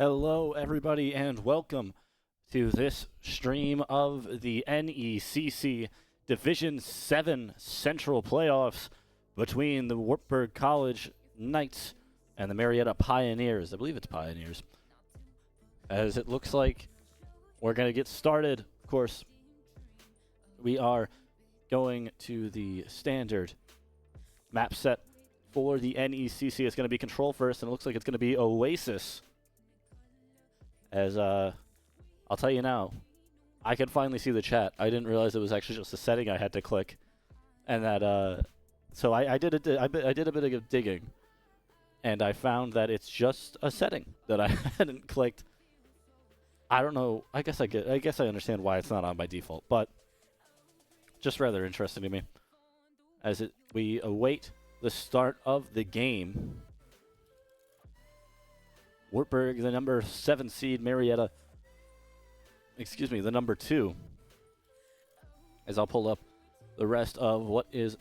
Hello, everybody, and welcome to this stream of the NECC Division 7 Central Playoffs between the Wartburg College Knights and the Marietta Pioneers. I believe it's Pioneers. As it looks like we're going to get started. Of course, we are going to the standard map set for the NECC. It's going to be Control first, and it looks like it's going to be Oasis. As, I'll tell you now, I could finally see the chat. I didn't realize it was actually just a setting I had to click. And that, so I did a bit of digging. And I found that it's just a setting that I hadn't clicked. I don't know. I guess I understand why it's not on by default, but just rather interesting to me. As we await the start of the game. Wartburg, the number 7 seed, Marietta, the number 2. As I'll pull up the rest of what is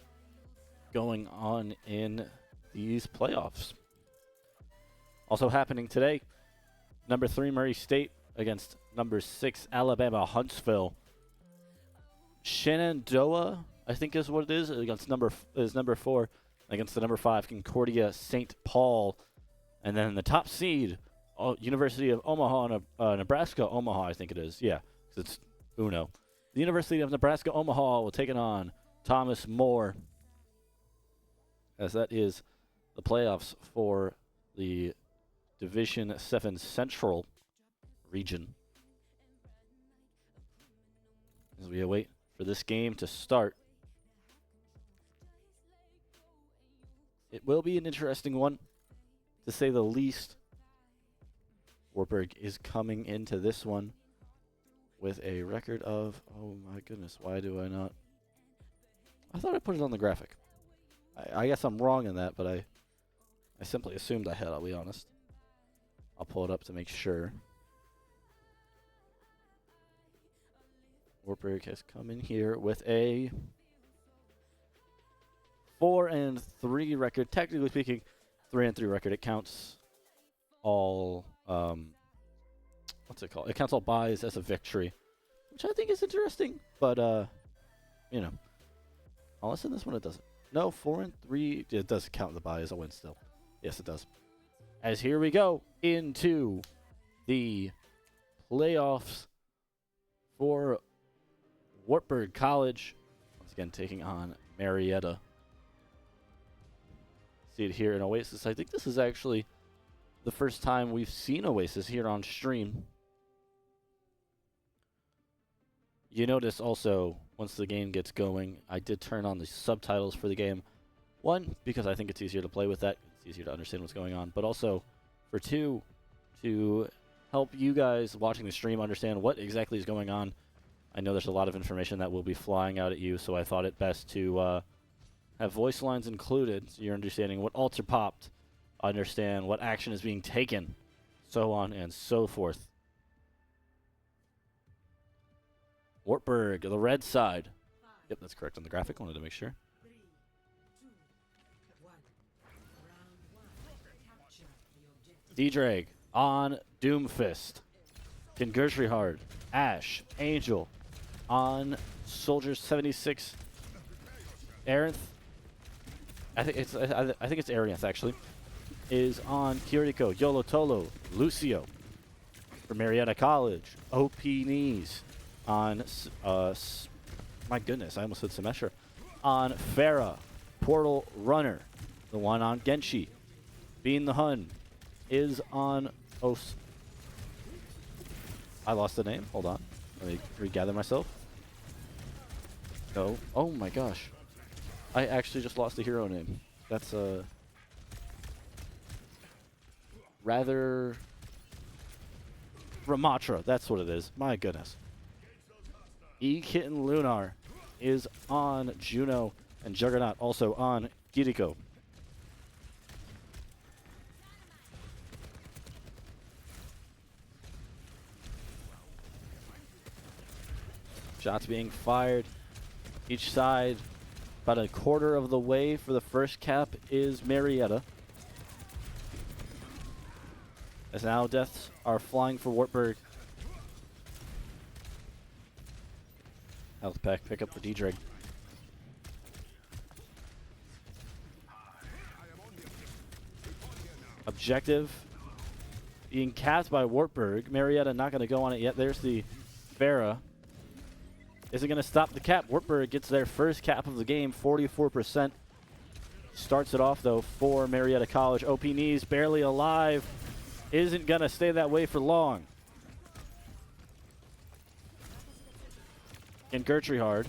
going on in these playoffs. Also happening today, number 3 Murray State against number 6 Alabama Huntsville. Shenandoah, I think is what it is, against number 4 against the number 5 Concordia St. Paul. And then the top seed, University of Omaha, Nebraska Omaha, I think it is. Yeah, because it's Uno. The University of Nebraska Omaha will take it on Thomas More, as that is the playoffs for the Division 7 Central region. As we await for this game to start. It will be an interesting one, to say the least. Wartburg is coming into this one with a record of, oh my goodness, why do I not? I thought I put it on the graphic. I guess I'm wrong in that, but I simply assumed I had, I'll be honest. I'll pull it up to make sure. Wartburg has come in here with a 4-3 record. Technically speaking, 3-3 record. It counts all, what's it called? It counts all buys as a victory, which I think is interesting. But, you know, unless in this one it doesn't. No, 4-3. It does count the buy as a win still. Yes, it does. As here we go into the playoffs for Wartburg College. Once again, taking on Marietta. See it here in Oasis. I think this is actually the first time we've seen Oasis here on stream. You notice also, once the game gets going, I did turn on the subtitles for the game. 1, because I think it's easier to play with that. It's easier to understand what's going on. But also, for 2, to help you guys watching the stream understand what exactly is going on. I know there's a lot of information that will be flying out at you, so I thought it best to have voice lines included, so you're understanding what ults are popped, understand what action is being taken, so on and so forth. Wartburg, the red side. Yep, that's correct on the graphic. Wanted to make sure. D-Drag on Doomfist. Hard, Ash, Angel on Soldier 76. Arinth, I think it's Arinth actually, is on Kiriko, Yolotolo, Lucio for Marietta College. OP Knees on, my goodness, I almost said Semesher. On Farah, Portal Runner, the one on Genshi. Bean the Hun is on Os. I lost the name. Hold on. Let me regather myself. No. Oh my gosh. I actually just lost the hero name. That's rather Ramatra. That's what it is. My goodness. E-Kitten Lunar is on Juno, and Juggernaut also on Kiriko. Shots being fired. Each side about a quarter of the way for the first cap is Marietta. As now deaths are flying for Wartburg. Health pack pickup for D-Drake. Objective being capped by Wartburg. Marietta not going to go on it yet. There's the Farah. Is it going to stop the cap? Wartburg gets their first cap of the game, 44%. Starts it off, though, for Marietta College. OP knees, barely alive. Isn't going to stay that way for long. And Gertrude hard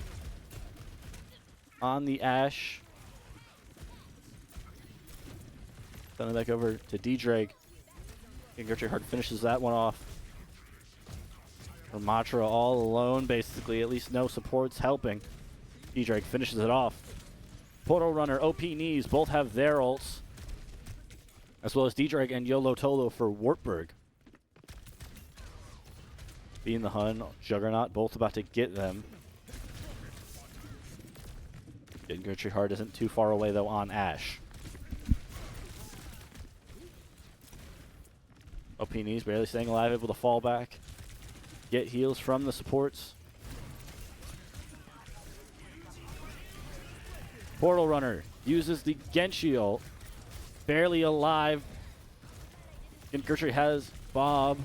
on the Ash. Sending it back over to D-Drake. And Gertrude hard finishes that one off. Matra all alone, basically. At least no supports helping. D-Drake finishes it off. Portal Runner, OP knees, both have their ults. As well as D-Drake and YOLO Tolo for Wartburg. Being the Hun, Juggernaut, both about to get them. And Gertrude Hard isn't too far away, though, on Ash. OP knees, barely staying alive, able to fall back. Get heals from the supports. Portal Runner uses the Genshi ult. Barely alive. And Gertrude has Bob.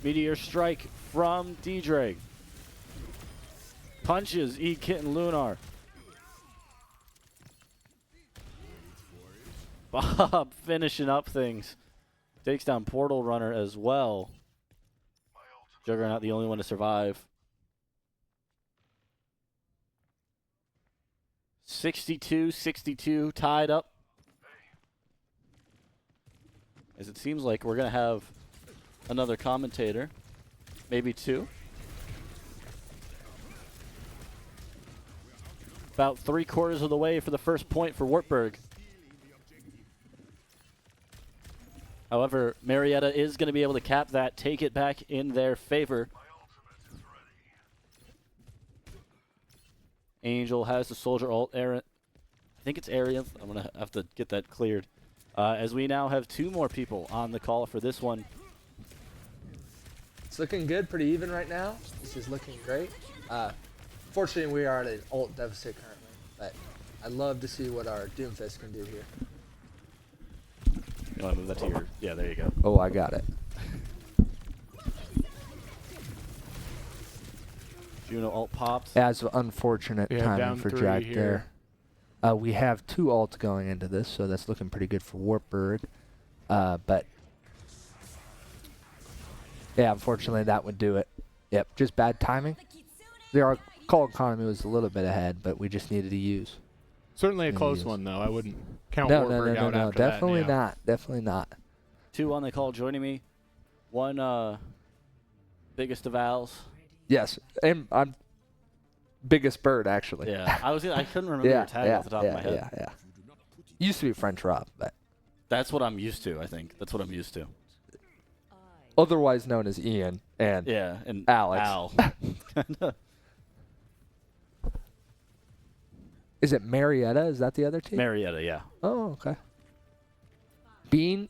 Meteor Strike from D-Drake. Punches E-Kitten Lunar. Bob finishing up things. Takes down Portal Runner as well. Juggernaut the only one to survive. 62-62, tied up. As it seems like we're going to have another commentator. Maybe two. About 3/4 of the way for the first point for Wartburg. However, Marietta is going to be able to cap that, take it back in their favor. Angel has the soldier ult. I think it's Arian. I'm going to have to get that cleared. As we now have two more people on the call for this one. It's looking good, pretty even right now. This is looking great. Fortunately, we are at an ult deficit currently, but I'd love to see what our Doomfist can do here. You want to move that to your... Yeah, there you go. Oh, I got it. Juno ult pops. As unfortunate timing for Jack here. There. We have two ults going into this, so that's looking pretty good for Wartburg. But yeah, unfortunately that would do it. Yep, just bad timing. Our call economy was a little bit ahead, but we just needed to use. Certainly a close one, though. I wouldn't count No, Wartburg out after definitely that. Yeah. not. Definitely not. Two on the call joining me. One biggest of Al's. Yes, and I'm biggest bird actually. Yeah, I couldn't remember your tag off the top of my head. Yeah. Used to be French Rob, but That's what I'm used to, I think. That's what I'm used to. otherwise known as Ian and Yeah, and Alex. Al. Is it Marietta? Is that the other team? Marietta, yeah. Oh, okay. Bean.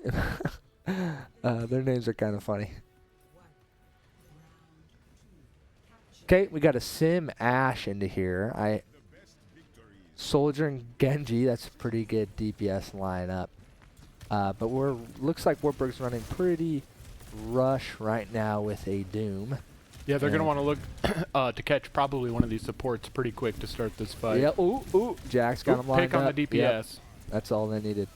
Their names are kind of funny. Okay, we got a Sim Ash into here. Soldier and Genji. That's a pretty good DPS lineup. But looks like Wartburg's running pretty rush right now with a Doom. Yeah, they're going to want to look to catch probably one of these supports pretty quick to start this fight. Yeah, ooh, Jack's got him lined pick on up. the DPS. Yep. That's all they needed.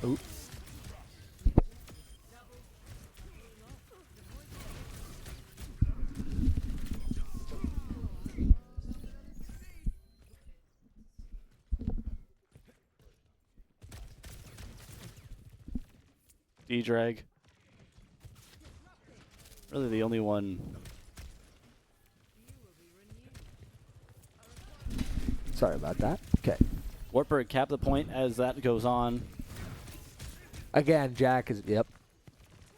Ooh. D-Drag. Really the only one. Sorry about that. Okay. Wartburg cap the point as that goes on. Again, Jack is,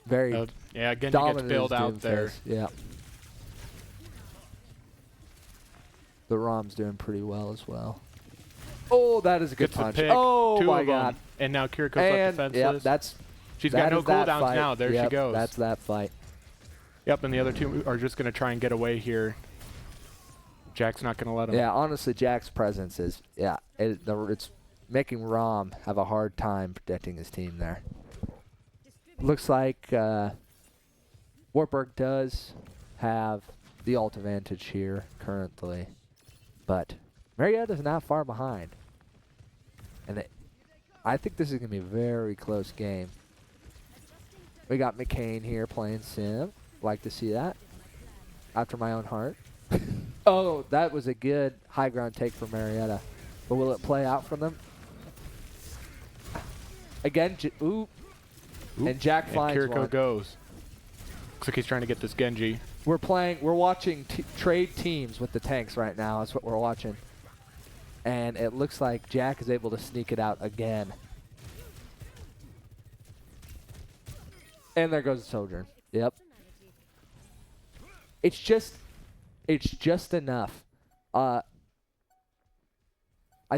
very yeah, Genji gets dominant bailed as out there. Doomfist. Yeah. The ROM's doing pretty well as well. Oh, that is a good Gets the punch. pick, Oh two my of god. them. And now Kiriko's up And defenseless. yep, She's got no cooldowns fight. now. There Yep, she goes. That's that fight. Yep, and the other two are just going to try and get away here. Jack's not going to let them. Yeah, honestly, Jack's presence is, it's making Rom have a hard time protecting his team there. Looks like Wartburg does have the ult advantage here currently, but Marietta's not far behind. And I think this is going to be a very close game. We got McCain here playing Sim. Like to see that. After my own heart. Oh, that was a good high ground take for Marietta. But will it play out for them? Again, ooh. And Jack finds Kiriko one. goes. Looks like he's trying to get this Genji. We're watching trade teams with the tanks right now. That's what we're watching. And it looks like Jack is able to sneak it out again. And there goes the Sojourn. Yep. It's just enough. I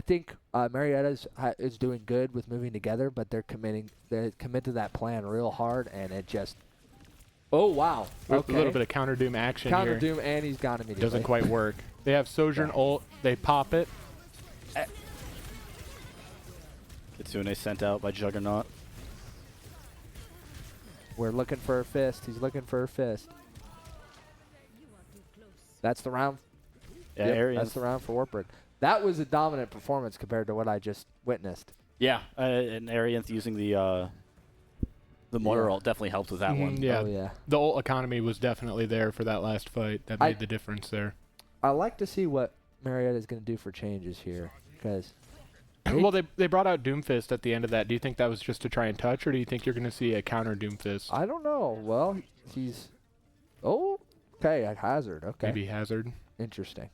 think Marietta is doing good with moving together, but they commit to that plan real hard, and it just. Oh wow! Okay. A little bit of counter doom action Counter here. doom, and he's gone immediately. Doesn't quite work. They have Sojourn ult. They pop it. Kitsune sent out by Juggernaut. We're looking for a fist. He's looking for a fist. That's the round. Yeah, Yep, that's the round for Wartburg. That was a dominant performance compared to what I just witnessed. Yeah, and Arianth using the Moira ult definitely helped with that one. Yeah. Oh, yeah. The ult economy was definitely there for that last fight. That made the difference there. I like to see what Marietta is going to do for changes here, because. Well, they brought out Doomfist at the end of that. Do you think that was just to try and touch, or do you think you're going to see a counter Doomfist? I don't know. Well, he's. Oh, okay. A Hazard. Okay. Maybe Hazard. Interesting.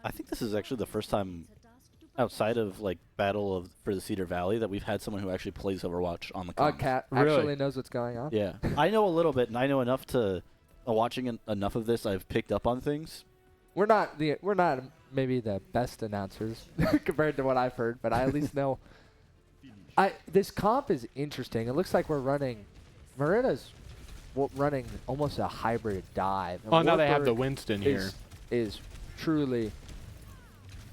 I think this is actually the first time outside of like Battle for the Cedar Valley that we've had someone who actually plays Overwatch on the comms. Cat Really? actually knows what's going on. Yeah, I know a little bit, and I know enough to. Watching enough of this, I've picked up on things. We're not maybe the best announcers compared to what I've heard, but I at least know. This comp is interesting. It looks like we're running. Marietta's running almost a hybrid dive. And Oh, now they have the Wartburg Winston here. Is truly.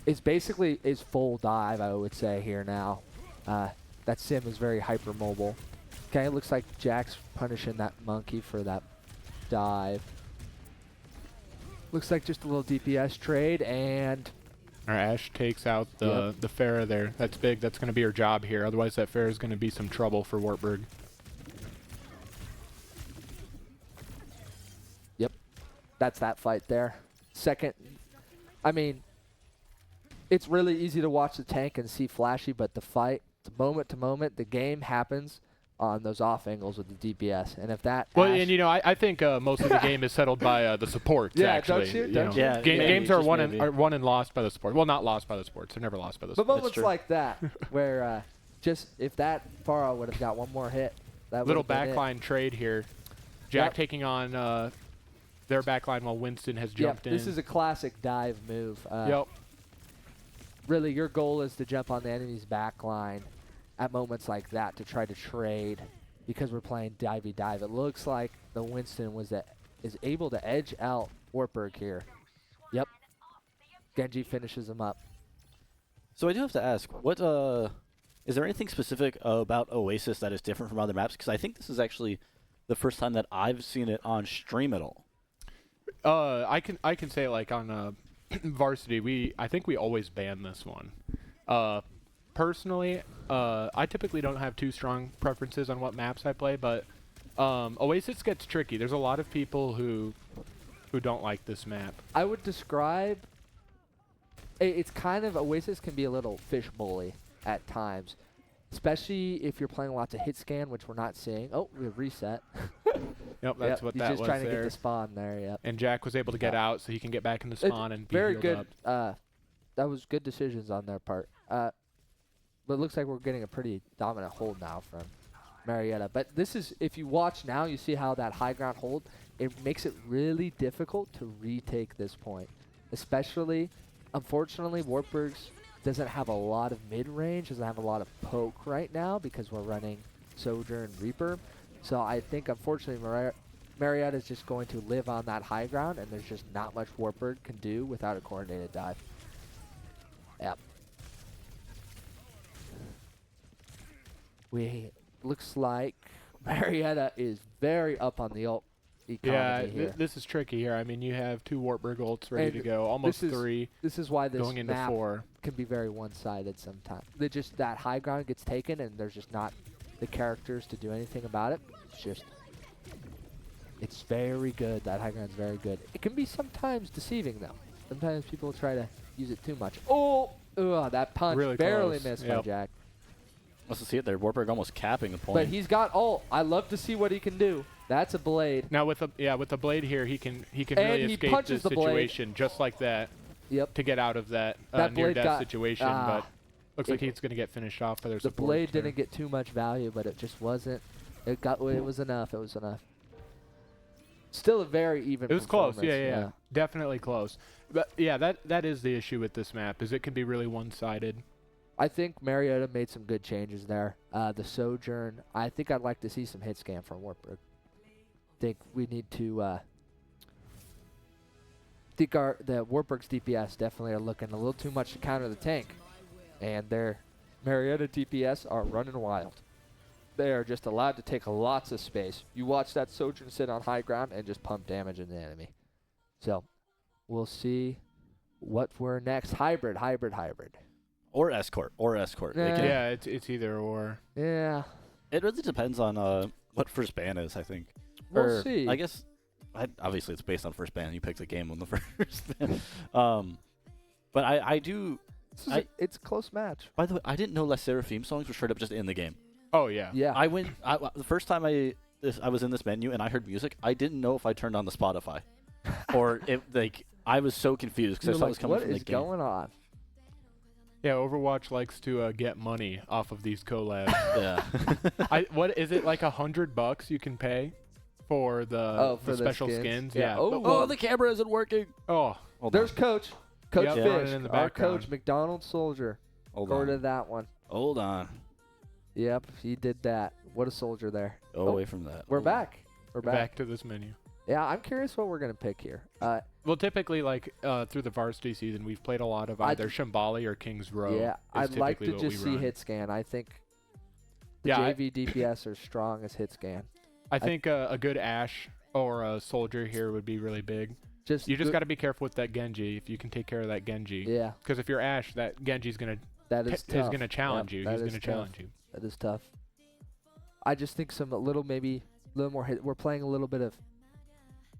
It's basically is full dive, I would say here now. That Sim is very hypermobile. Okay, it looks like Jack's punishing that monkey for that dive. Looks like just a little DPS trade, and Our Ash takes out the Pharah there. That's big. That's going to be her job here. Otherwise, that Pharah is going to be some trouble for Wartburg. yep, that's that fight there. Second, I mean, it's really easy to watch the tank and see flashy, but the fight, moment to moment, the game happens on those off angles with the DPS, and if that. Well, Ash and you know, I think most of the game is settled by the supports. Yeah, actually, don't you? You Don't know. you? Yeah, maybe, Games are just won maybe. and lost by the supports. Well, not lost by the supports. They're never lost by the But supports. moments true. like that, where just if that Pharah would have got one more hit, that Little would've been it. backline trade here. Jack Yep. taking on their backline while Winston has jumped in. This is a classic dive move. Yep. Really, your goal is to jump on the enemy's backline at moments like that to try to trade, because we're playing divey dive. It looks like the Winston is able to edge out Wartburg here. Yep. Genji finishes him up. So I do have to ask, what is there anything specific about Oasis that is different from other maps? Because I think this is actually the first time that I've seen it on stream at all. I can say, like, on Varsity, I think we always ban this one. Personally, I typically don't have too strong preferences on what maps I play, but Oasis gets tricky. There's a lot of people who don't like this map. I would describe it's kind of Oasis can be a little fish bully at times, especially if you're playing lots of hit scan, which we're not seeing. Oh, we have reset. Yep, that's what he's that just was trying to there. get the spawn there. Yep. And Jack was able to get out so he can get back in the spawn and be very healed good. up. That was good decisions on their part. But it looks like we're getting a pretty dominant hold now from Marietta. But this is, if you watch now, you see how that high ground hold, it makes it really difficult to retake this point, especially unfortunately, Wartburg's doesn't have a lot of mid-range, doesn't have a lot of poke right now because we're running Soldier and Reaper. So I think, unfortunately, Marietta is just going to live on that high ground, and there's just not much Wartburg can do without a coordinated dive. Yep. Looks like Marietta is very up on the ult economy here. This is tricky here. I mean, you have 2 Wartburg ults ready to go, almost 3. This is why this going into map 4 can be very one-sided sometimes. That high ground gets taken, and there's just not the characters to do anything about it. It's very good. That high ground's very good. It can be sometimes deceiving, though. Sometimes people try to use it too much. Oh, that punch really barely close. missed by Jack. Let's see it there. Wartburg almost capping the point. But he's got ult. I love to see what he can do. That's a blade. Now with the blade here, he can And really he escape punches this the blade. situation just like that. Yep. To get out of that, That blade near-death got- situation, but looks like he's going to get finished off for their The support. blade didn't get too much value, but it just wasn't. It was enough. It was enough. Still a very even. It was close. performance, Yeah, definitely close. But yeah, that is the issue with this map, is it can be really one-sided. I think Marietta made some good changes there. The Sojourn, I think I'd like to see some hit scan from Wartburg. I think we need to think the Wartburg's DPS definitely are looking a little too much to counter the tank. And their Marietta DPS are running wild. They are just allowed to take lots of space. You watch that Sojourn sit on high ground and just pump damage in the enemy. So we'll see what we're next. Hybrid. Or escort. They can- Yeah, it's either or. Yeah. It really depends on what first ban is, I think. We'll see. I guess, obviously it's based on first ban. You pick the game on the first ban. But I do... It's a close match. By the way, I didn't know Les Seraphim songs were straight up just in the game. Oh, yeah. Yeah. The first time I was in this menu and I heard music, I didn't know if I turned on the Spotify. Or I was so confused because I saw it was coming from the game. What is going on? Yeah, Overwatch likes to get money off of these collabs. Yeah. What is it, like $100 you can pay for the special skins? Yeah. Oh, the camera isn't working. Oh, There's Coach. Coach Yep, Fish. running in the Our background. coach, McDonald Soldier. Go to that one. Hold on. Yep, he did that. What a soldier there. Go away from that. We're back. We're back. to this menu. Yeah, I'm curious what we're going to pick here. Well, typically, through the varsity season, we've played a lot of either Shambali or King's Row. Yeah, I'd like to what just we see run. hit scan. I think the Yeah, JV DPS are strong as hit scan. I think a good Ashe or a Soldier here would be really big. You just got to be careful with that Genji if you can take care of that Genji. Yeah. Because if you're Ashe, that Genji's going That is tough. going to challenge you. He's going to tough. challenge you. That is tough. I just think a little more hit. We're playing a little bit of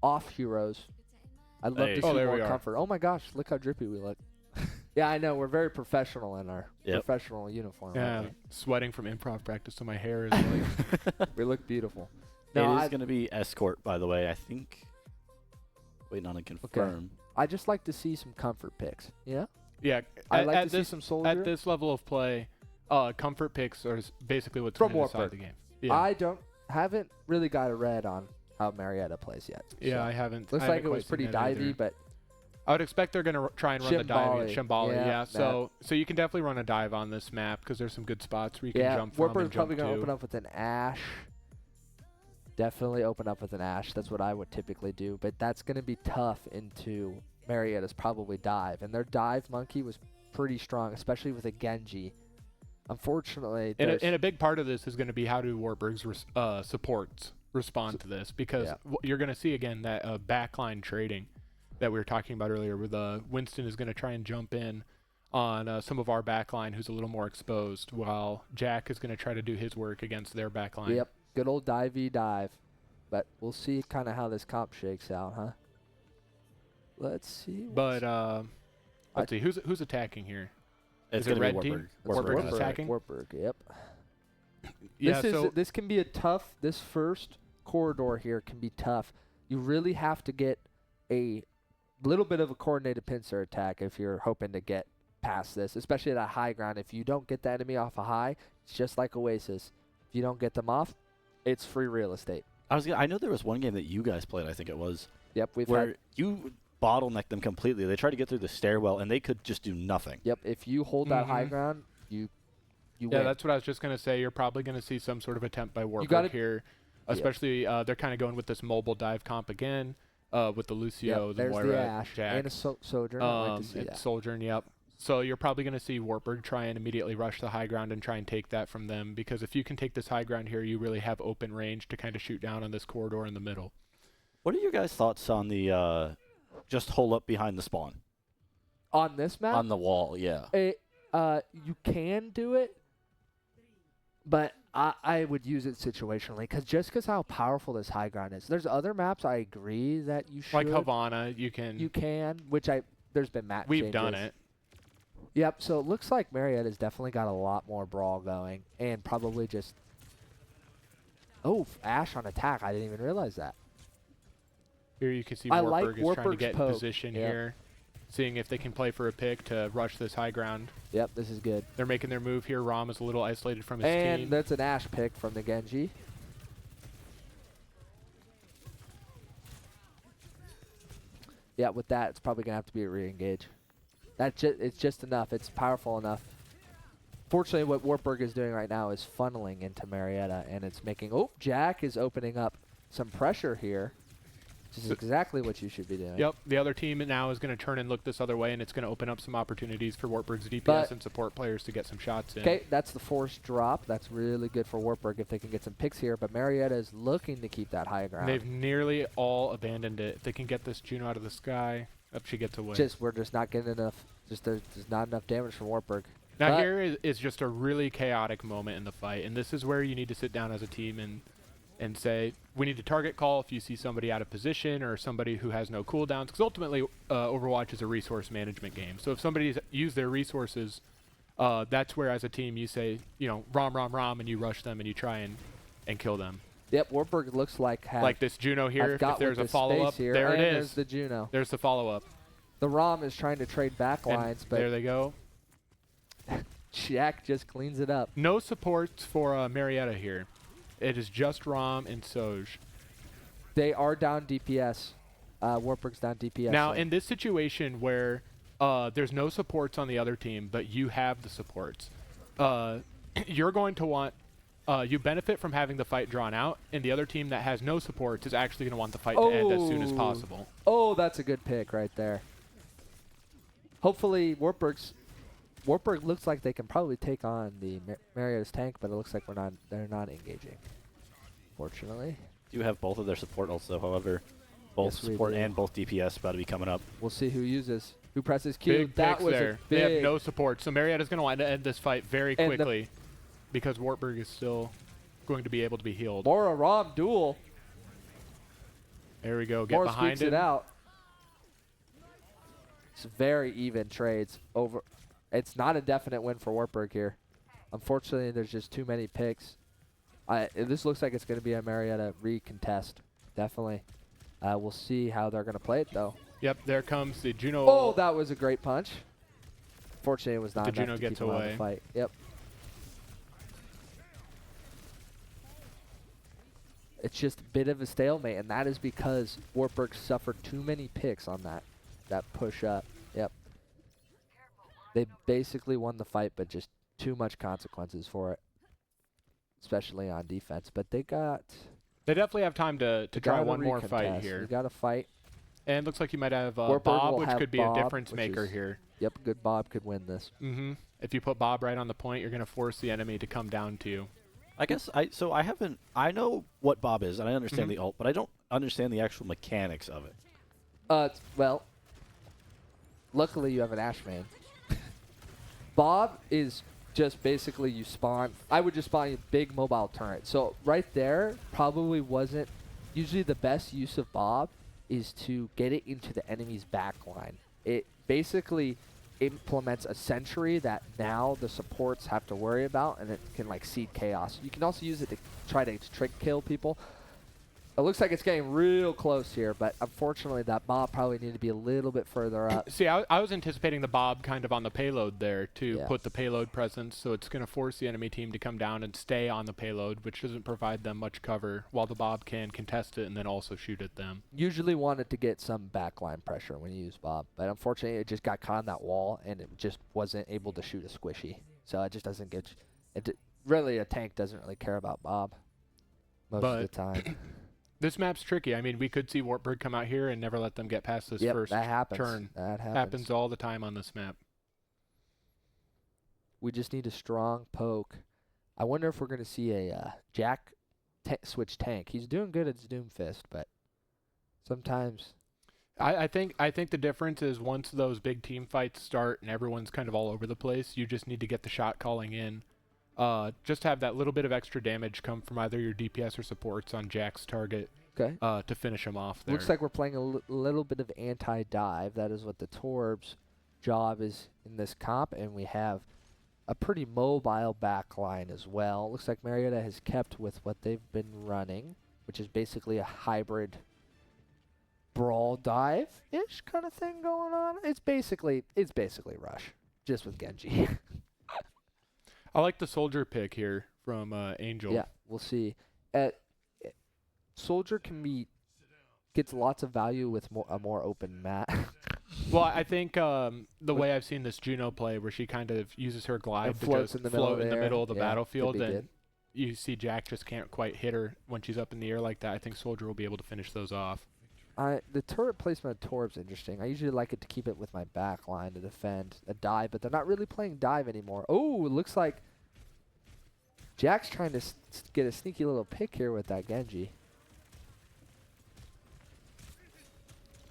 off heroes. I'd love to see there more we are. comfort. Oh my gosh, look how drippy we look. Yeah, I know. We're very professional in our professional uniform. Yeah, sweating from improv practice, so my hair is like... We look beautiful. It is going to be escort, by the way. I think. Waiting on a confirm. Okay. I just like to see some comfort picks. Yeah. Yeah. I like to see some Soldier. At this level of play, comfort picks are basically what's From going to decide Wartburg. the game. Yeah. I haven't really got a read on how Marietta plays yet. Yeah, so. I haven't. Looks I like haven't it was quite seen pretty that either. divey, but I would expect they're going to try and run the dive. Shambali, yeah, So you can definitely run a dive on this map because there's some good spots where you can jump from Wartburg's and probably jump going to to. open up with an Ashe. Definitely open up with an Ashe. That's what I would typically do, but that's going to be tough into Marietta's probably dive, and their dive monkey was pretty strong, especially with a Genji. Unfortunately, and a big part of this is going to be how do Wartburg's supports respond to this, because you're going to see again that backline trading that we were talking about earlier, where Winston is going to try and jump in on some of our backline who's a little more exposed, while Jack is going to try to do his work against their backline. Yep, good old dive. But we'll see kind of how this comp shakes out, huh? Let's see. But let's see who's attacking here. It's Is it going to red be team? Wartburg. Wartburg attacking? Wartburg, yep. Yeah, This can be a tough. This first corridor here can be tough. You really have to get a little bit of a coordinated pincer attack if you're hoping to get past this, especially at a high ground. If you don't get the enemy off a high, it's just like Oasis. If you don't get them off, it's free real estate. I know there was one game that you guys played, I think it was. Yep, where you bottleneck them completely. They tried to get through the stairwell, and they could just do nothing. Yep, if you hold that high ground, you win. Yeah, that's what I was just going to say. You're probably going to see some sort of attempt by Wartburg here, especially they're kind of going with this mobile dive comp again with the Lucio, the Moira, the Ash, Jack. and a Sojourn. I like to see that. Sojourn, yep. So you're probably going to see Wartburg try and immediately rush the high ground and try and take that from them, because if you can take this high ground here, you really have open range to kind of shoot down on this corridor in the middle. What are your guys' thoughts on the just hole up behind the spawn? On this map? On the wall, yeah. You can do it, but I would use it situationally, because how powerful this high ground is. There's other maps I agree that you should. Like Havana, you can. You can, which there's been map We've changes. done it. Yep, so it looks like Marietta's definitely got a lot more brawl going, and probably just... Oh, Ash on attack. I didn't even realize that. Here you can see I Wartburg like is trying to get in poke. position here, seeing if they can play for a pick to rush this high ground. Yep, this is good. They're making their move here. Rom is a little isolated from his And team. that's an Ash pick from the Genji. Yeah, with that, it's probably going to have to be a re-engage. It's just enough. It's powerful enough. Fortunately, what Wartburg is doing right now is funneling into Marietta, and it's making... Oh, Jack is opening up some pressure here, which is exactly what you should be doing. Yep, the other team now is going to turn and look this other way, and it's going to open up some opportunities for Wartburg's DPS and support players to get some shots in. Okay, that's the forced drop. That's really good for Wartburg if they can get some picks here, but Marietta is looking to keep that high ground. They've nearly all abandoned it. If they can get this Juno out of the sky, up she gets away. We're just not getting enough. There's not enough damage from Wartburg. Now here is just a really chaotic moment in the fight, and this is where you need to sit down as a team and say, we need to target call if you see somebody out of position or somebody who has no cooldowns, because ultimately Overwatch is a resource management game. So if somebody's used their resources, that's where as a team you say, rom, and you rush them and you try and kill them. Yep, Wartburg looks like this Juno here. If there's a follow-up, there it is. There's the Juno. There's the follow-up. The Rom is trying to trade back lines, but there they go. Jack just cleans it up. No supports for Marietta here. It is just Rom and Soj. They are down DPS. Wartburg's down DPS. Now, in this situation where there's no supports on the other team, but you have the supports, you're going to want... you benefit from having the fight drawn out, and the other team that has no supports is actually going to want the fight to end as soon as possible. Oh, that's a good pick right there. Hopefully, Wartburg looks like they can probably take on the Marietta's tank, but it looks like they're not engaging, fortunately. You have both of their support also, however. Both support and both DPS about to be coming up. We'll see who presses Q. Big that was there. They have no support, so Marietta's going to want to end this fight very quickly because Wartburg is still going to be able to be healed. More a Rom duel. There we go. Get More behind squeaks it out. It's very even trades. It's not a definite win for Wartburg here. Unfortunately, there's just too many picks. This looks like it's going to be a Marietta recontest. Definitely. We'll see how they're going to play it, though. Yep, there comes the Juno. Oh, that was a great punch. Fortunately, it was not the enough Juno to gets keep him out of away. the fight. Yep. It's just a bit of a stalemate, and that is because Wartburg suffered too many picks on that push up. Yep. They basically won the fight, but just too much consequences for it, especially on defense. But they definitely have time to try one more fight here. You got to fight. And looks like you might have Wartburg Bob, will which have could be Bob, a difference maker here. Yep, good Bob could win this. Mm-hmm. If you put Bob right on the point, you're going to force the enemy to come down to you. I guess I know what Bob is, and I understand the ult, but I don't understand the actual mechanics of it. Well, luckily you have an Ash main. Bob is just basically you spawn. I would just spawn a big mobile turret. So right there probably wasn't usually the best use of Bob is to get it into the enemy's back line. It basically implements a sentry that now the supports have to worry about, and it can like seed chaos. You can also use it to try to trick kill people. It looks like it's getting real close here, but unfortunately that Bob probably needed to be a little bit further up. See, I was anticipating the Bob kind of on the payload there to Yeah. put the payload presence, so it's going to force the enemy team to come down and stay on the payload, which doesn't provide them much cover, while the Bob can contest it and then also shoot at them. Usually wanted to get some backline pressure when you use Bob, but unfortunately it just got caught on that wall and it just wasn't able to shoot a squishy. So it just doesn't get really a tank doesn't really care about Bob most of the time. This map's tricky. I mean, we could see Wartburg come out here and never let them get past this Yep, first that happens. turn. That Happens all the time on this map. We just need a strong poke. I wonder if we're going to see a Jack switch tank. He's doing good at his Doomfist, but sometimes... I think the difference is once those big team fights start and everyone's kind of all over the place, you just need to get the shot calling in. Just have that little bit of extra damage come from either your DPS or supports on Jack's target to finish him off there. Looks like we're playing a little bit of anti-dive. That is what the Torb's job is in this comp, and we have a pretty mobile backline as well. Looks like Marietta has kept with what they've been running, which is basically a hybrid brawl dive-ish kind of thing going on. It's basically Rush, just with Genji. I like the soldier pick here from Angel. Yeah, we'll see. Soldier gets lots of value with a more open map. Well, I think the way I've seen this Juno play, where she kind of uses her glide to floats just in the float middle in the middle of the battlefield, could be and good. you see Jack just can't quite hit her when she's up in the air like that. I think Soldier will be able to finish those off. The turret placement of Torb's interesting. I usually like it to keep it with my back line to defend a dive, but they're not really playing dive anymore. Oh, it looks like Jack's trying to get a sneaky little pick here with that Genji.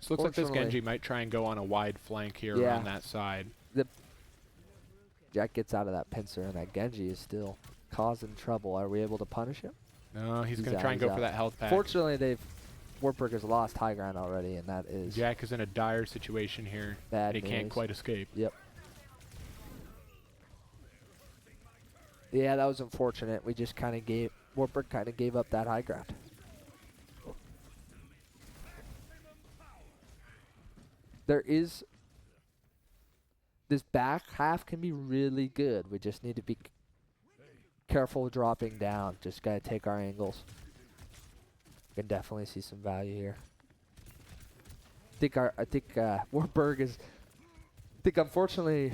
So it looks like this Genji might try and go on a wide flank here on that side. Jack gets out of that pincer, and that Genji is still causing trouble. Are we able to punish him? No, he's going to try and go for that health pack. Fortunately, Wartburg has lost high ground already, and that is... Jack is in a dire situation here. Bad He can't news. quite escape. Yep. Yeah, that was unfortunate. We just kind of Wartburg kind of gave up that high ground. This back half can be really good. We just need to be careful dropping down. Just got to take our angles. Can definitely see some value here. I think Wartburg is... I think unfortunately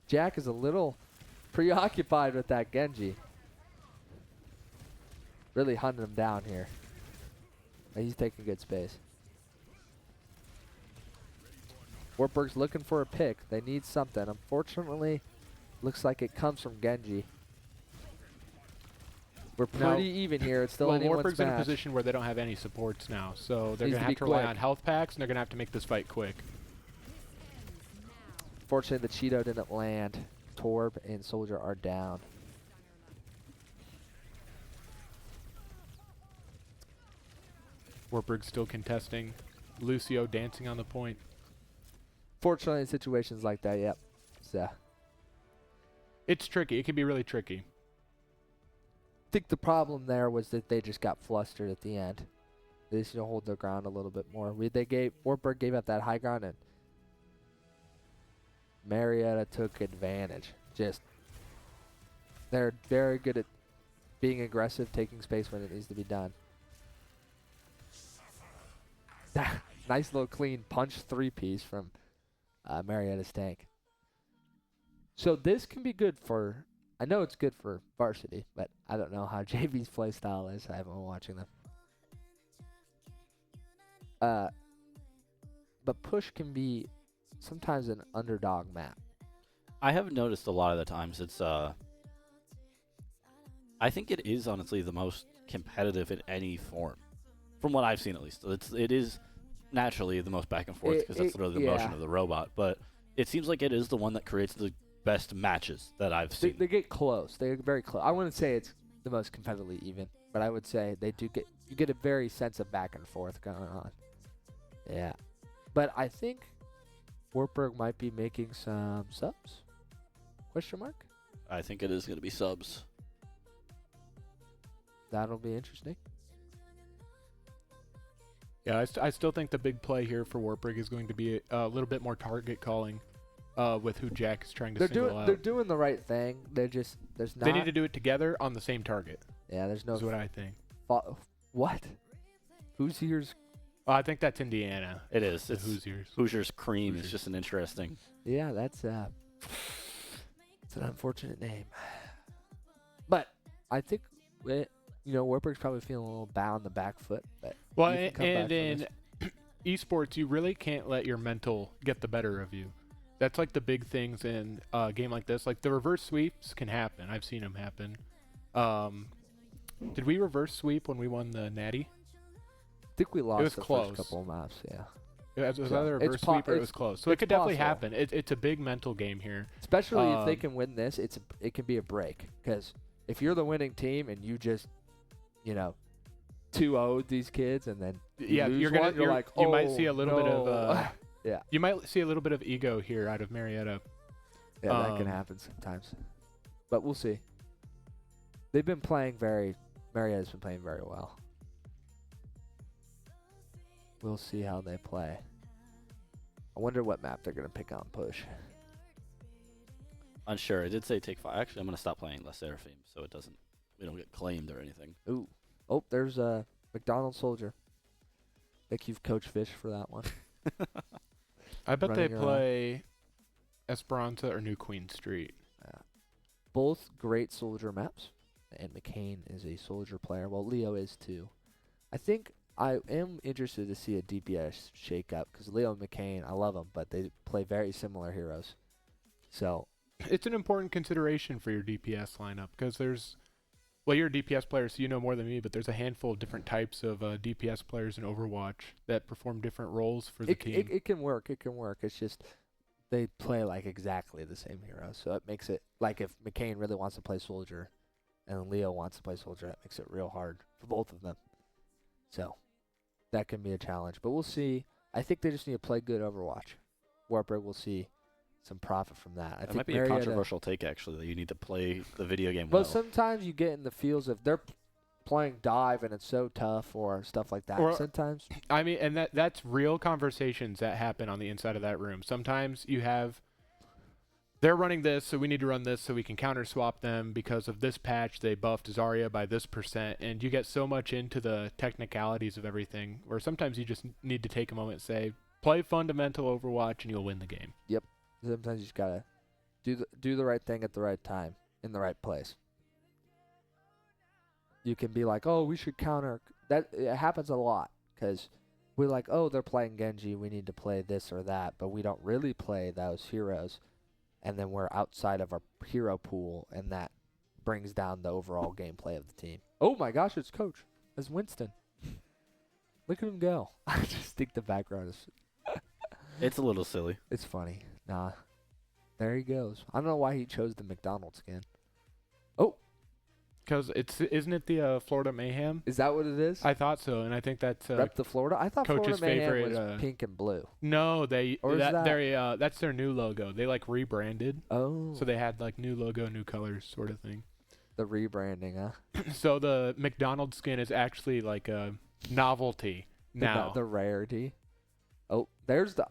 Jack is a little preoccupied with that Genji. Really hunting him down here. He's taking good space. Wartburg's looking for a pick. They need something. Unfortunately, looks like it comes from Genji. We're pretty even here. It's still anyone's Wartburg's match. in a position where they don't have any supports now, so they're Needs going to to be have to rely quick. on health packs, and they're going to have to make this fight quick. Fortunately, the Cheeto didn't land. Torb and Soldier are down. Wartburg's still contesting. Lucio dancing on the point. Fortunately, in situations like that, yep. So, I It's tricky. It can be really tricky. think the problem there was that they just got flustered at the end. They just need to hold their ground a little bit more. Wartburg gave up that high ground, and Marietta took advantage. They're very good at being aggressive, taking space when it needs to be done. Nice little clean punch three-piece from Marietta's tank. So this can be good for... I know it's good for varsity, but I don't know how JV's play style is. I haven't been watching them. But push can be sometimes an underdog map. I have noticed a lot of the times it's I think it is honestly the most competitive in any form, from what I've seen at least. It is naturally the most back and forth because that's literally the motion of the robot. But it seems like it is the one that creates the best matches that I've seen. They get close. They get very close. I wouldn't say it's the most competitively even, but I would say they do get you get a very sense of back and forth going on. Yeah, but I think Wartburg might be making some subs. Question mark? I think it is going to be subs. That'll be interesting. Yeah, I still think the big play here for Wartburg is going to be a little bit more target calling with who Jack is trying to single out. They're doing the right thing. They're just They need to do it together on the same target. Yeah, there's no. Is what I think. What? Hoosiers? I think that's Indiana. It is. The It's Hoosiers. Hoosiers Cream is just an interesting. Yeah, that's it's an unfortunate name. But I think Wartburg's probably feeling a little bow on the back foot. But Well, you can come back and from in esports, you really can't let your mental get the better of you. That's like the big things in a game like this. Like the reverse sweeps can happen. I've seen them happen. Did we reverse sweep when we won the Natty? I think we lost was the close. first couple of maps. Yeah. It was So either a it's reverse po- sweep or it it's- was close. So it it's could definitely possible. happen. It's a big mental game here. Especially if they can win this, it can be a break. Because if you're the winning team and you just, 2-0'd these kids and then Yeah, lose you're one, gonna. like, You might oh, see a little bit no. of. Yeah. You might see a little bit of ego here out of Marietta. Yeah, that can Um, happen sometimes. But we'll see. Marietta's been playing very well. We'll see how they play. I wonder what map they're going to pick on push. Unsure. I did say take 5. Actually, I'm going to stop playing La Seraphim so we don't get claimed or anything. Ooh. Oh, there's a McDonald's soldier. I think you've coached Fish for that one. I bet they Running around. play Esperanza or New Queen Street. Both great soldier maps. And McCain is a soldier player. Well, Leo is too. I think I am interested to see a DPS shake up because Leo and McCain, I love them, but they play very similar heroes. So It's an important consideration for your DPS lineup because you're a DPS player, so you know more than me, but there's a handful of different types of DPS players in Overwatch that perform different roles for the team. it can work. It can work. It's just they play like exactly the same heroes. So it makes it like if McCain really wants to play soldier and Leo wants to play soldier, that makes it real hard for both of them. So that can be a challenge. But we'll see. I think they just need to play good Overwatch. Wartburg will see some profit from that. I That think might be a controversial take, actually, that you need to play the video game well. But sometimes you get in the feels of they're playing dive and it's so tough or stuff like that. Or- Sometimes I mean, and that's real conversations that happen on the inside of that room. Sometimes they're running this, so we need to run this so we can counter swap them because of this patch. They buffed Zarya by this %, and you get so much into the technicalities of everything where sometimes you just need to take a moment and say, play fundamental Overwatch and you'll win the game. sometimes you just gotta do the right thing at the right time in the right place. You can be like, oh, we should counter. That it happens a lot because we're like, oh, they're playing Genji, we need to play this or that, but we don't really play those heroes, and then we're outside of our hero pool, and that brings down the overall gameplay of the team. Oh my gosh, it's Coach. It's Winston. Look at him go. I just think the background is. It's a little silly. It's funny. Nah. There he goes. I don't know why he chose the McDonald's skin. Oh, Because isn't it the Florida Mayhem? is that what it is? I thought so, and I think that's Rep the Florida? I thought Coach's Florida Mayhem favorite, was pink and blue. no, Or is that- that's their new logo. They like rebranded, Oh. so they had like new logo, new colors, sort of thing. The rebranding, huh? So the McDonald's skin is actually like a novelty now. The rarity. Oh,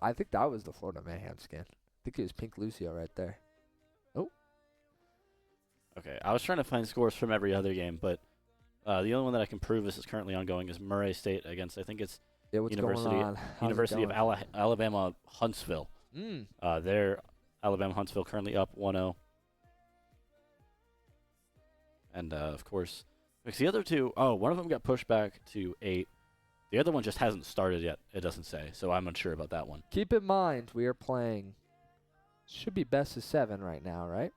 I think that was the Florida Mayhem skin. I think it was Pink Lucio right there. Okay, I was trying to find scores from every other game, but the only one that I can prove this is currently ongoing is Murray State against, I think it's Yeah, what's University- going on? How's it University of going? Alabama Huntsville. They're Alabama Huntsville currently up 1-0. And, of course, because the other two, one of them got pushed back to 8. The other one just hasn't started yet, it doesn't say, so I'm unsure about that one. Keep in mind, we are playing. Should be best of 7 right now, right?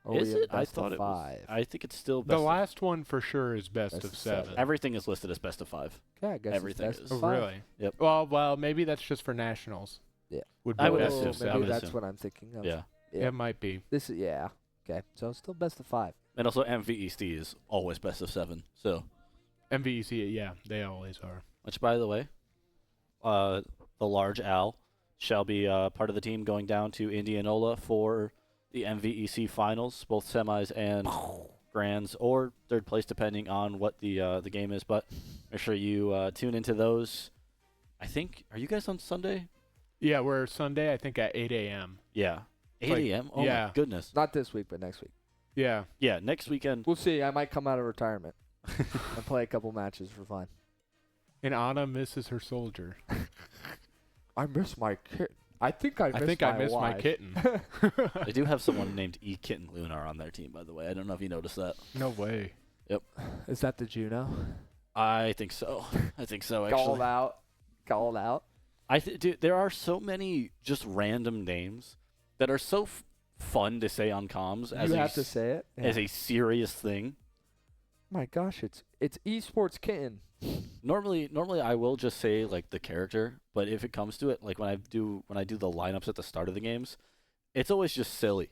Or Is we have it? I best thought of it was. 5. I think it's still the best of, last one for sure is best Best of of 7. seven. everything is listed as best of 5. Okay, I guess everything it's best is. of Oh, 5. really? Yep. Well, maybe that's just for nationals. Yeah. Would I be would best assume of so. I Maybe would 7. that's assume. what I'm thinking of. Yeah. Yeah. It might be. This is Okay, so it's still best of 5. And also MVEC is always best of 7, so. MVEC, yeah, they always are. Which, by the way, the large Al shall be part of the team going down to Indianola for the MVEC finals, both semis and grands, or third place, depending on what the game is. But make sure you tune into those I think, are you guys on Sunday? Yeah, we're Sunday, I think, at 8 a.m. Yeah. 8 Like, a.m.? Oh, yeah. my goodness. Not this week, but next week. Yeah. Yeah, next weekend. We'll see. I might come out of retirement and play a couple matches for fun. And Anna misses her soldier. I miss my kitten. I think I miss my kitten. They do have someone named E. Kitten Lunar on their team, by the way. I don't know if you noticed that. No way. Is that the Juno? I think so. Actually. Called out. Called out. Dude, there are so many just random names that are so fun to say on comms You have to say it. as a serious thing. My gosh, it's esports kitten. Normally I will just say like the character, but if it comes to it, like when I do the lineups at the start of the games, it's always just silly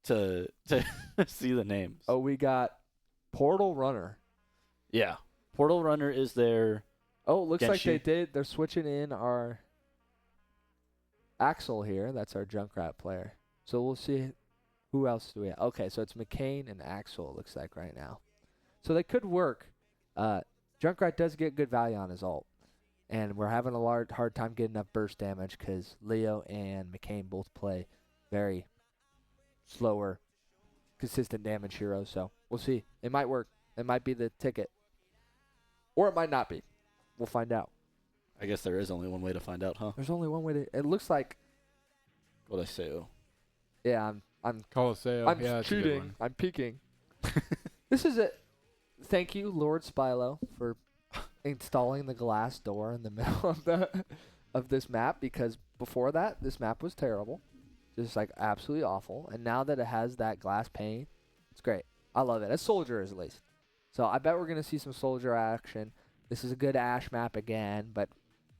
to see the names. Oh, we got Portal Runner. Yeah. Portal Runner is there. Oh, it looks like Genshi. they're switching in our Axel here. That's our Junkrat player. So we'll see who else do we have. Okay, so it's McCain and Axel, it looks like right now. So they could work. Junkrat does get good value on his ult. And we're having a hard time getting enough burst damage because Leo and McCain both play very slower, consistent damage heroes. So we'll see. It might work. It might be the ticket. Or it might not be. We'll find out. I guess there is only one way to find out, huh? There's only one way to... It looks like... What I say? Yeah, I'm Colosseo. I'm Yeah, that's a good shooting. one. I'm peeking. This is it. Thank you, Lord Spilo, for installing the glass door in the middle of this map, because before that, this map was terrible. Just like absolutely awful. And now that it has that glass pane, it's great. I love it. As soldiers, at least. So I bet we're going to see some soldier action. This is a good Ash map again, but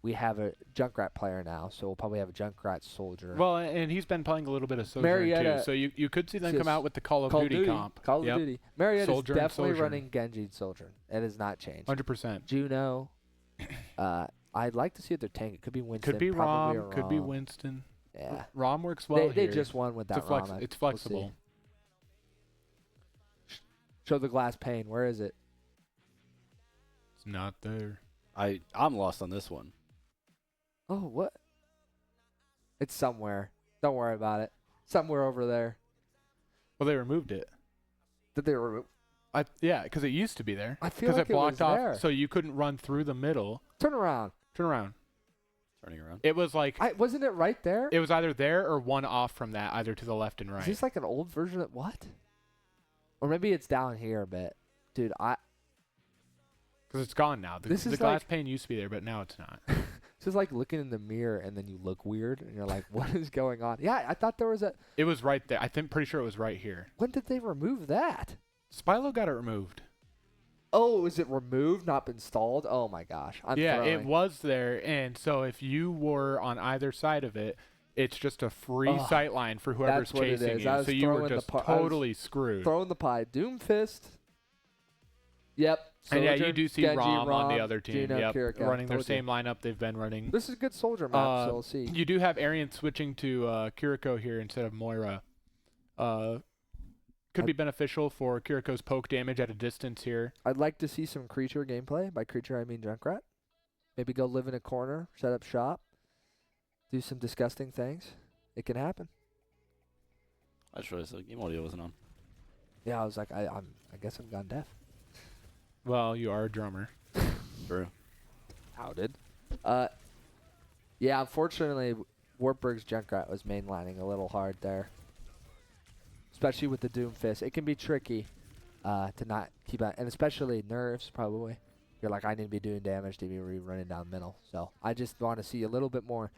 we have a Junkrat player now, so we'll probably have a Junkrat soldier. Well, and he's been playing a little bit of Sojourn Marietta too, so you could see them come out with the Call of Duty comp. Call Yep. of Duty. Marietta's Sojourn, definitely Sojourn. running Genji Sojourn. It has not changed. 100%. Juno. I'd like to see if they're tank. It could be Winston. Could be probably Rom. Could be Winston. Yeah. Rom works well They here. just won with that Rom. It's flexible. Show the glass pane. Where is it? It's not there. I'm lost on this one. Oh, what? It's somewhere. Don't worry about it. Somewhere over there. Well, they removed it. Did they remove? Yeah, because it used to be there. I feel Because like it blocked off, there. so you couldn't run through the middle. Turn around. Turn around. Turning around. It was like Wasn't it right there? it was either there or one off from that, either to the left and Is right. this like an old version of what? Or maybe it's down here a bit. Dude, Because it's gone now. The This is glass like- pane used to be there, but now it's not. This is like looking in the mirror and then you look weird and you're like, what is going on? Yeah, I thought there was a... It was right there. Pretty sure it was right here. When did they remove that? Spilo got it removed. Oh, is it removed, not installed? Oh my gosh. Yeah, throwing. it was there, and so if you were on either side of it, it's just a free sight line for whoever's that's what it chasing is. you. I was So you were throwing the just I was totally screwed. Throwing the pie. Doomfist. Yep. And yeah, you Sojourn, do see Genji, Rom on the other team. Juno, Yep, Kiriko. running their Told you. same lineup they've been running. This is a good soldier map, so we'll see. You do have Arian switching to Kiriko here instead of Moira. Could be beneficial for Kiriko's poke damage at a distance here. I'd like to see some creature gameplay. By creature, I mean Junkrat. Maybe go live in a corner, set up shop, do some disgusting things. It can happen. I just realized the game audio wasn't on. Yeah, I was like, I guess I'm gone deaf. Well, you are a drummer. True. Outed. Yeah, unfortunately, Wartburg's Junkrat was mainlining a little hard there. Especially with the Doomfist. It can be tricky to not keep on, and especially nerves, probably. You're like, I need to be doing damage to be running down the middle. So I just want to see a little bit more.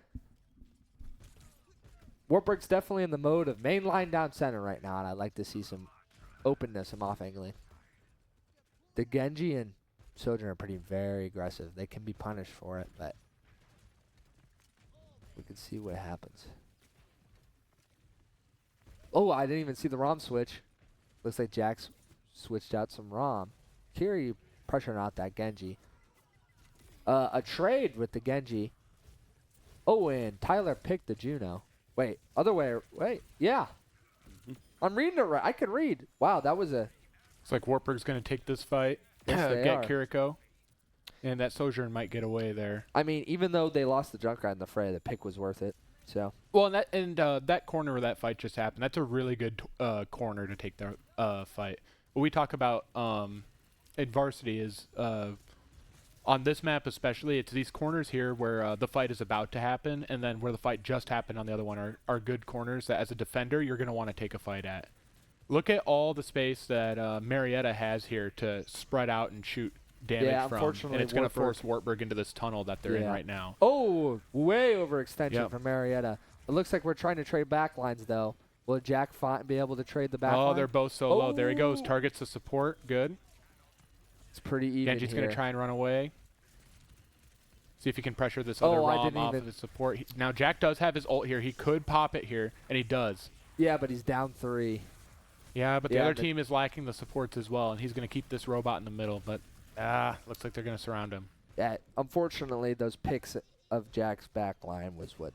Wartburg's definitely in the mode of mainline down center right now, and I'd like to see some openness, some off-angling. The Genji and Sojourn are very aggressive. They can be punished for it, but we can see what happens. Oh, I didn't even see the ROM switch. Looks like Jax switched out some ROM. Kiri pressuring out that Genji. A trade with the Genji. Oh, and Tyler picked the Juno. Wait, other way. Wait, yeah. I'm reading it right. I can read. Wow, that was a... It's like Wartburg's going to take this fight. Yes, they Get are. Kiriko. And that Sojourn might get away there. I mean, even though they lost the Junkrat in the fray, the pick was worth it. So. Well, that corner where that fight just happened, that's a really good corner to take the fight. What we talk about in varsity is on this map especially, it's these corners here where the fight is about to happen, and then where the fight just happened on the other one are good corners that as a defender you're going to want to take a fight at. Look at all the space that Marietta has here to spread out and shoot damage from, and it's going to force Wartburg into this tunnel that they're in right now. Oh, way overextension from Marietta. It looks like we're trying to trade backlines, though. Will Jack be able to trade the backline? Oh, they're both so low. There he goes. Targets the support. Good. It's pretty even Genji's here. going to try and run away. See if he can pressure this other ROM off of his support. Now, Jack does have his ult here. He could pop it here, and he does. Yeah, but he's down 3. Yeah, but the other team is lacking the supports as well, and he's going to keep this robot in the middle, but looks like they're going to surround him. Yeah, unfortunately, those picks of Jack's backline was what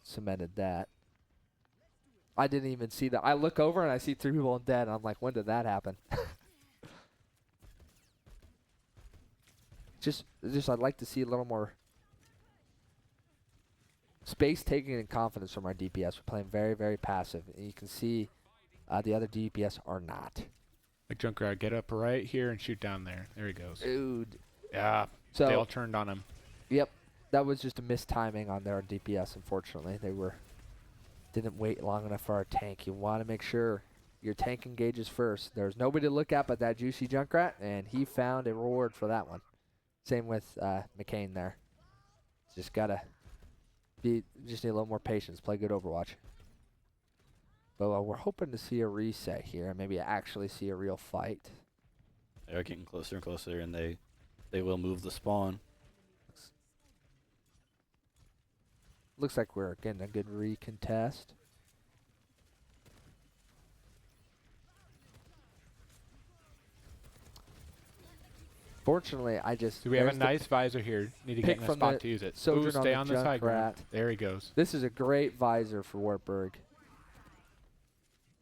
cemented that. I didn't even see that. I look over and I see 3 people dead, and I'm like, when did that happen? just I'd like to see a little more space taking and confidence from our DPS. We're playing very, very passive, and you can see the other DPS are not. Like Junkrat, get up right here and shoot down there. There he goes. Dude. Yeah, So they all turned on him. Yep, that was just a missed timing on their DPS. Unfortunately, they didn't wait long enough for our tank. You want to make sure your tank engages first. There's nobody to look at but that juicy Junkrat, and he found a reward for that one. Same with McCain there. Just need a little more patience. Play good Overwatch. But we're hoping to see a reset here, and maybe actually see a real fight. They're getting closer and closer, and they will move the spawn. Looks like we're getting a good recontest. Fortunately, So we have a nice visor here. Need to get in a spot to use it. Ooh, stay on this high ground. There he goes. This is a great visor for Wartburg.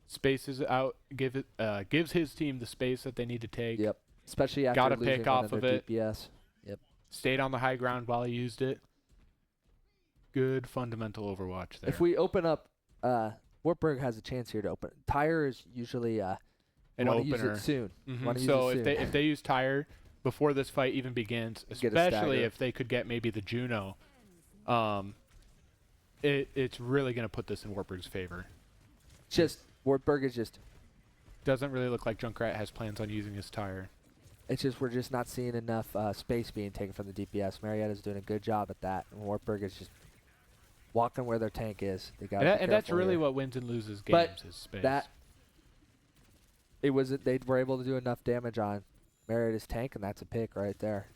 Spaces out, gives his team the space that they need to take. Yep. Especially after Got a losing pick one off of of their it. DPS. Yep. Stayed on the high ground while he used it. Good fundamental Overwatch there. If we open up, Wartburg has a chance here to open. Tire is usually an opener. opener. Use it soon. So if they use Tire before this fight even begins, especially if they could get maybe the Juno, it's really going to put this in Wartburg's favor. Wartburg is just doesn't really look like Junkrat has plans on using his Tire. It's just we're just not seeing enough space being taken from the DPS. Marietta's doing a good job at that, and Wartburg is just walking where their tank is. They got and that's really what wins and loses games is space. They were able to do enough damage on Marietta's tank, and that's a pick right there.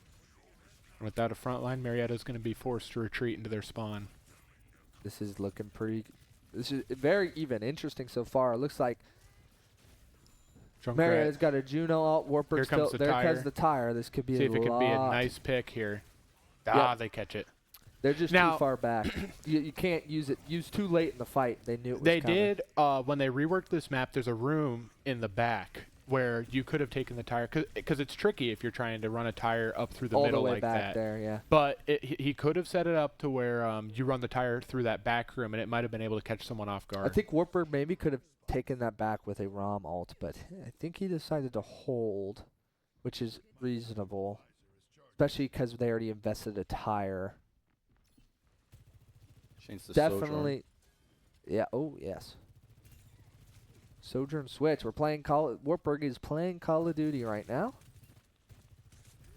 And without a front line, Marietta's going to be forced to retreat into their spawn. This is looking pretty. This is very even. Interesting so far. It looks like Marietta's got a Juno out. Wartburg still. There comes the Tire. This could be See if it could be a nice pick here. They catch it. They're just too far back. You can't use it. Use too late in the fight. They knew it was They coming. did. When they reworked this map, there's a room in the back where you could have taken the Tire. Because it's tricky if you're trying to run a Tire up through the middle like that. All the way back there, yeah. But he could have set it up to where you run the Tire through that back room, and it might have been able to catch someone off guard. I think Wartburg maybe could have taken that back with a ROM ult, but I think he decided to hold, which is reasonable, especially because they already invested a Tire. Definitely. Yeah. Oh, yes. Sojourn switch. We're playing Wartburg is playing Call of Duty right now.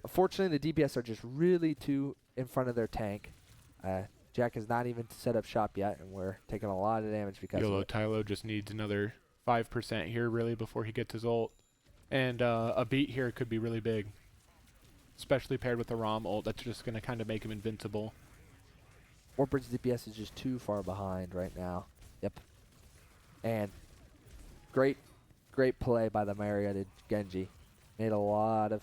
Unfortunately, the DPS are just really too in front of their tank. Jack has not even set up shop yet, and we're taking a lot of damage because of it. Tylo just needs another 5% here, really, before he gets his ult. And a beat here could be really big, especially paired with the ROM ult. That's just going to kind of make him invincible. Wartburg's DPS is just too far behind right now. Yep. And great play by the Marietta Genji. Made a lot of...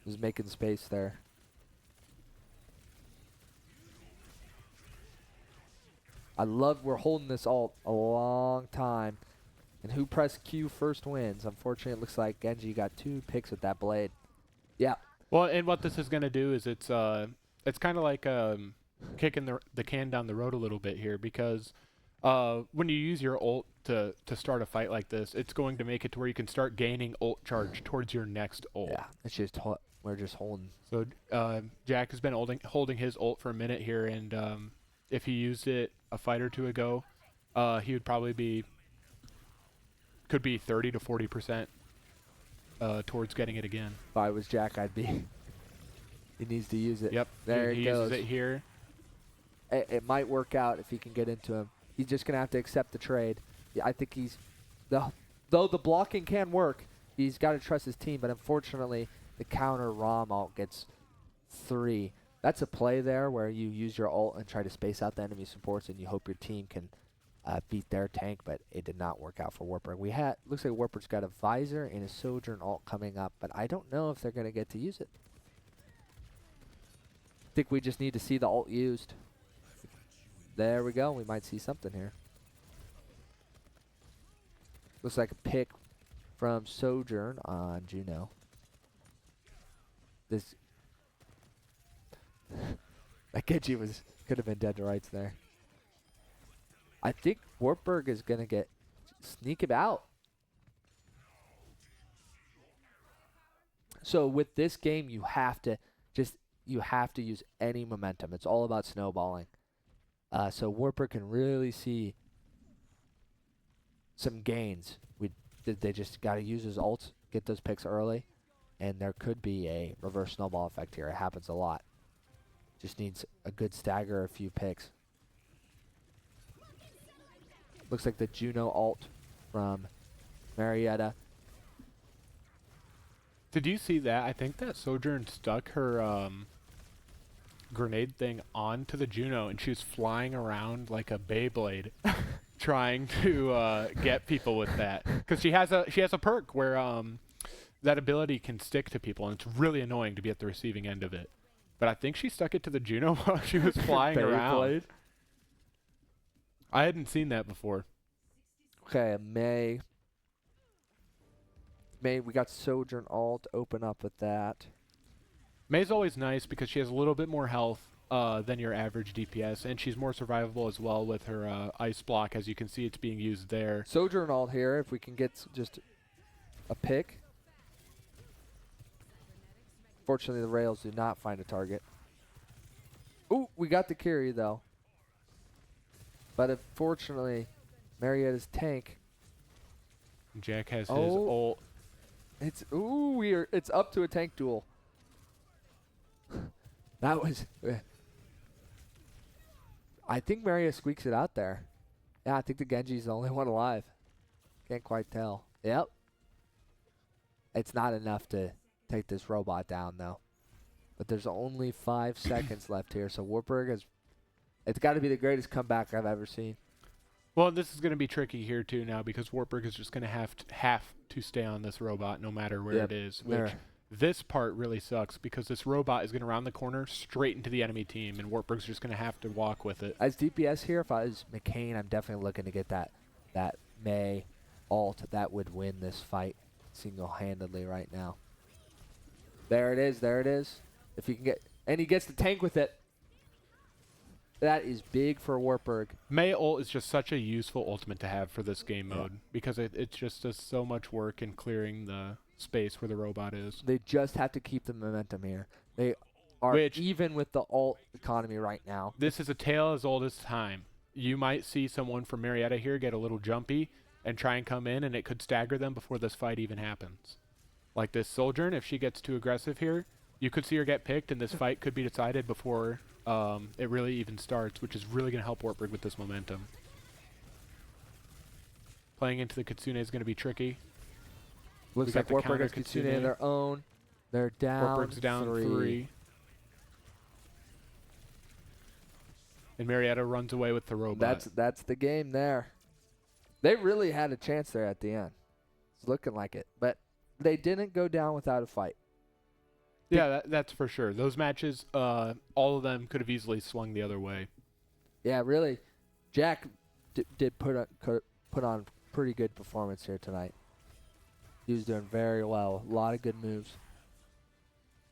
was making space there. I love we're holding this ult a long time. And who pressed Q first wins. Unfortunately, it looks like Genji got 2 picks with that blade. Yeah. Well, and what this is going to do is it's kind of like kicking the can down the road a little bit here, because when you use your ult to start a fight like this, it's going to make it to where you can start gaining ult charge towards your next ult. Yeah, it's just we're just holding. So Jack has been holding his ult for a minute here, and if he used it a fight or two ago, he would probably could be 30 to 40% towards getting it again. If I was Jack, I'd be. He needs to use it. Yep. There he it goes. uses it here. It might work out if he can get into him. He's just gonna have to accept the trade. Yeah, I think though the blocking can work, he's got to trust his team. But unfortunately, the counter ROM ult gets 3. That's a play there where you use your ult and try to space out the enemy supports, and you hope your team can beat their tank. But it did not work out for Wartburg. Looks like Wartburg's got a visor and a Sojourn ult coming up, but I don't know if they're gonna get to use it. I think we just need to see the ult used. There we go. We might see something here. Looks like a pick from Sojourn on Juno. This that Genji could have been dead to rights there. I think Wartburg is gonna sneak it out. So with this game, you have to use any momentum. It's all about snowballing. So Wartburg can really see some gains. They just got to use his ults, get those picks early, and there could be a reverse snowball effect here. It happens a lot. Just needs a good stagger, a few picks. Looks like the Juno ult from Marietta. Did you see that? I think that Sojourn stuck her grenade thing onto the Juno, and she was flying around like a Beyblade trying to get people with that, because she has a perk where that ability can stick to people, and it's really annoying to be at the receiving end of it. But I think she stuck it to the Juno while she was flying around. I hadn't seen that before. Okay, May, we got Sojourn ult. Open up with that. May's always nice because she has a little bit more health than your average DPS, and she's more survivable as well with her ice block. As you can see, it's being used there. Sojourn ult here, if we can get just a pick. Fortunately, the rails do not find a target. Ooh, we got the carry, though. But unfortunately, Marietta's tank. Jack has his ult. It's up to a tank duel. That was. I think Marietta squeaks it out there. Yeah, I think the Genji's the only one alive. Can't quite tell. Yep. It's not enough to take this robot down, though. But there's only 5 seconds left here, so Wartburg it's got to be the greatest comeback I've ever seen. Well, this is going to be tricky here too now, because Wartburg is just going to have to stay on this robot no matter where it is. Which this part really sucks, because this robot is going to round the corner straight into the enemy team, and Wartburg's just going to have to walk with it. As DPS here, if I was McCain, I'm definitely looking to get that May ult that would win this fight single-handedly right now. There it is. There it is. If he can get, and he gets the tank with it. That is big for Wartburg. May ult is just such a useful ultimate to have for this game mode, because it just does so much work in clearing the space where the robot is. They just have to keep the momentum here. They are even with the ult economy right now. This is a tale as old as time. You might see someone from Marietta here get a little jumpy and try and come in, and it could stagger them before this fight even happens. Like this Sojourn, if she gets too aggressive here, you could see her get picked, and this fight could be decided before it really even starts, which is really going to help Wartburg with this momentum. Playing into the Kitsune is going to be tricky. Looks like Wartburg has Kitsune of their own. They're down. Wartburg's down 3. And Marietta runs away with the robot. That's the game there. They really had a chance there at the end. It's looking like it. But they didn't go down without a fight. Yeah, that's for sure. Those matches, all of them could have easily swung the other way. Yeah, really. Jack did put on pretty good performance here tonight. He was doing very well. A lot of good moves.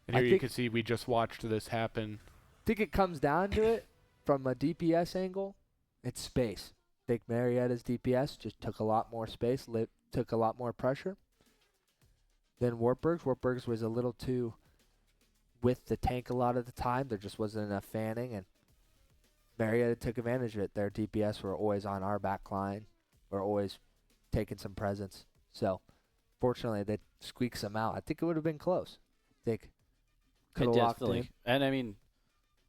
And here you can see we just watched this happen. I think it comes down to it from a DPS angle. It's space. I think Marietta's DPS just took a lot more space, took a lot more pressure than Wartburg's. Wartburg's was a little too with the tank a lot of the time. There just wasn't enough fanning, and Marietta took advantage of it. Their DPS were always on our back line, were always taking some presence. So, fortunately, they squeaked some out. I think it would have been close. I think could have locked in. And, I mean,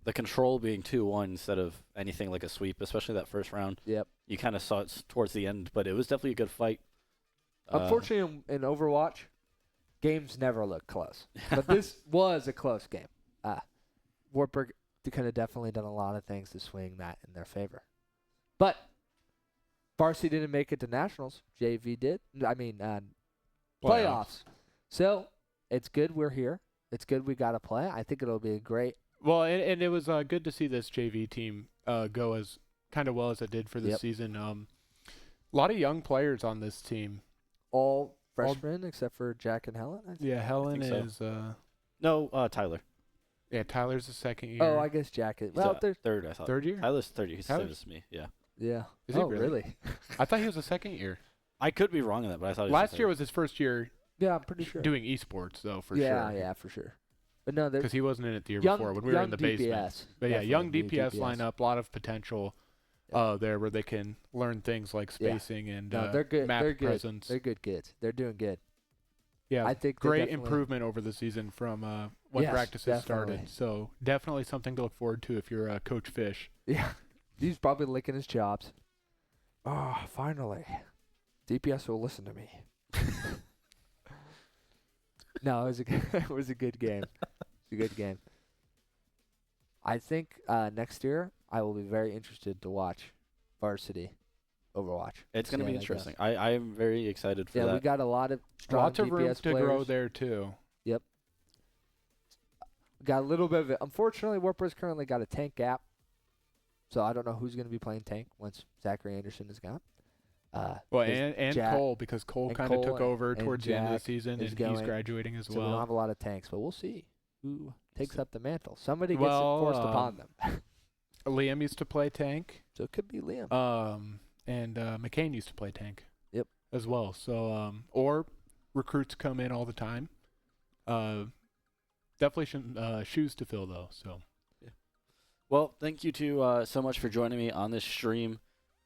the control being 2-1 instead of anything like a sweep, especially that first round. Yep. You kind of saw it towards the end, but it was definitely a good fight. Unfortunately, in Overwatch, games never look close. But this was a close game. Wartburg could have definitely done a lot of things to swing that in their favor. But varsity didn't make it to nationals. JV did. I mean, playoffs. So it's good we're here. It's good we got to play. I think it'll be a great. Well, and it was good to see this JV team go as kind of well as it did for this season. A lot of young players on this team. All freshmen except for Jack and Helen. Yeah, Helen is. No, Tyler. Yeah, Tyler's the second year. Oh, I guess Jack is. Well, third, I thought. Third year? Tyler's third year. He said it to me. Yeah. Yeah. Is he really? I thought he was a second year. I could be wrong on that, but I thought last year was his first year. Yeah, I'm pretty sure. Doing esports though, for sure. Yeah, for sure. But no, because he wasn't in it the year before when we were in the basement. But yeah, young DPS lineup, a lot of potential there where they can learn things like spacing and they're good. map They're good. presence. They're good kids. They're doing good. Yeah, I think great improvement over the season from when practices definitely. started. So definitely something to look forward to if you're Coach Fish. Yeah, he's probably licking his chops. Oh, finally, DPS will listen to me. No, it was a good game. It's a good game. I think next year I will be very interested to watch varsity Overwatch. It's going to be interesting. I am very excited for that. Yeah, we got a lot of strong Lots of DPS room to players. grow there too. Yep. We got a little bit of it. Unfortunately, Wartburg's currently got a tank gap, so I don't know who's going to be playing tank once Zachary Anderson is gone. Well, and Jack, Cole, because Cole kind of took over towards the end of the season, and he's graduating as so well. we don't have a lot of tanks, but we'll see who takes up the mantle. Somebody gets it forced upon them. Liam used to play tank. So it could be Liam. And McCain used to play tank. Yep. As well. So, or recruits come in all the time. Definitely shoes to fill though. So. Yeah. Well, thank you so much for joining me on this stream.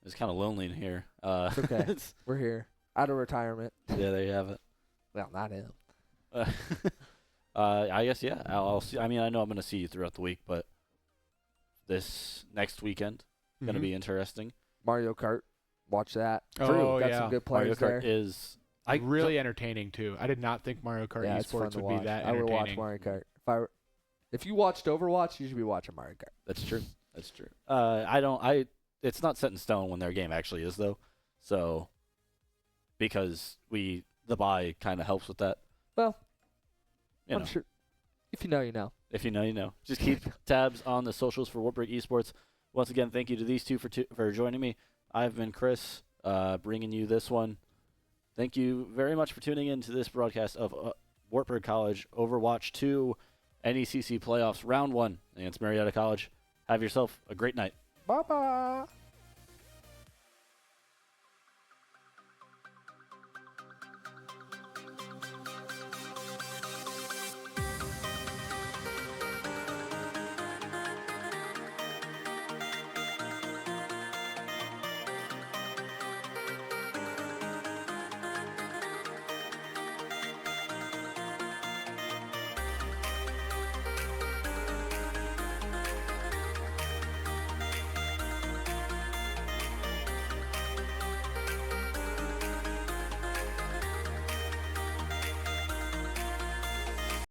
It's kind of lonely in here. It's okay. We're here. Out of retirement. Yeah, there you have it. Well, not him. I guess, yeah. I'll see. I mean, I know I'm going to see you throughout the week, but this next weekend is going to be interesting. Mario Kart. Watch that. Oh, got some good players Mario Kart there. is really entertaining, too. I did not think Mario Kart esports would be that entertaining. I would watch Mario Kart. If you watched Overwatch, you should be watching Mario Kart. That's true. That's true. It's not set in stone when their game actually is, though. So, because the buy kind of helps with that. Well, I'm sure. If you know, you know. If you know, you know. Just keep tabs on the socials for Wartburg Esports. Once again, thank you to these two for joining me. I've been Chris, bringing you this one. Thank you very much for tuning in to this broadcast of Wartburg College Overwatch 2 NECC Playoffs Round 1 against Marietta College. Have yourself a great night. Bye-bye.